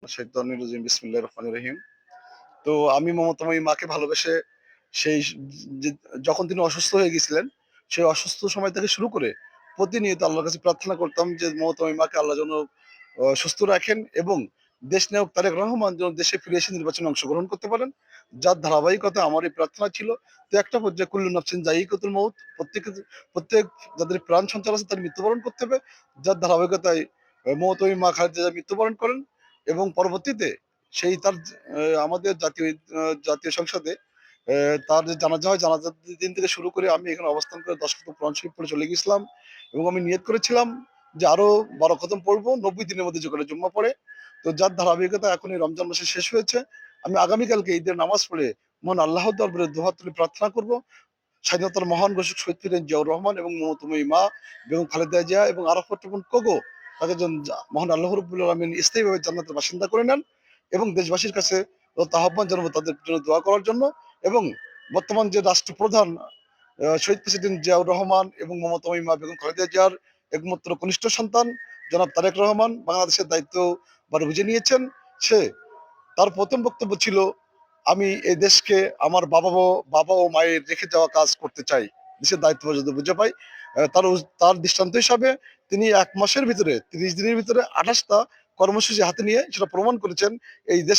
মিনাশ শাইতানির রাজিম। বিসমিল্লাহির রহমানির রহিম। তো আমি মমতাময়ী মাকে ভালোবেসে সেই যে যখন তিনি অসুস্থ হয়ে গেছিলেন, সেই অসুস্থ সময় থেকে শুরু করে প্রতিনিয়ত আল্লাহর কাছে প্রার্থনা করতাম যে মমতাময়ী মাকে আল্লাহ যেন সুস্থ রাখেন এবং দেশ নায়ক তারেক রহমান যেন দেশে ফিরে এসে নির্বাচনে অংশগ্রহণ করতে পারেন। যার ধারাবাহিকতা আমার এই প্রার্থনা ছিল। তো একটা পর্যায়ে কুল্লু নাফসিন যায়িকাতুল মউত, প্রত্যেক যাদের প্রাণ সঞ্চার আছে তার মৃত্যুবরণ করতে হবে। যার ধারাবাহিকতায় মমতাময়ী মা খালেদা জিয়া মৃত্যুবরণ করেন এবং পরবর্তীতে সেই তার আমাদের জাতীয় সংসদে তার যে জানাজা হয়, জানাজার দিন থেকে শুরু করে আমি এখানে অবস্থান করে 10 খতম কোরআন শরীফ পড়ে চলে গেছিলাম এবং আমি নিয়ত করেছিলাম যে আরো 12 খতম পড়বো 90 দিনের মধ্যে যে করে জুম্মা পড়ে। তো যার ধারাবাহিকতা এখন এই রমজান মাসে শেষ হয়েছে। আমি আগামীকালকে ঈদের নামাজ পড়ে মহান আল্লাহর দরবারে দুহাত তুলে প্রার্থনা করব স্বাধীনতার মহান ঘোষক শহীদ প্রেসিডেন্ট জিয়াউর রহমান এবং মমতাময়ী মা বেগম খালেদা জিয়া এবং আরাফাত রহমান কোগো তাদের জন্য মহান আল্লাহ রাব্বুল আলামিন স্থায়ীভাবে জান্নাতের বাসিন্দা করে নেন এবং দেশবাসীর কাছে আহ্বান জানাবো তাদের জন্য দোয়া করার জন্য। এবং বর্তমান যে রাষ্ট্রপ্রধান শহীদ প্রেসিডেন্ট জিয়াউর রহমান এবং মমতাময়ী মা বেগম খালেদা জিয়ার একমাত্র কনিষ্ঠ সন্তান জনাব তারেক রহমান বাংলাদেশের দায়িত্ব বুঝে নিয়েছেন। সে তার প্রথম বক্তব্য ছিল, আমি এই দেশকে আমার বাবা ও মায়ের রেখে যাওয়া কাজ করতে চাই, দেশের দায়িত্ব যদি বুঝে পাই। তার দৃষ্টান্ত হিসাবে তিনি 1 মাসের ভিতরে 30 দিনের ভিতরে 28টা কর্মসূচি হাতে নিয়ে সেটা প্রমাণ করেছেন এই দেশ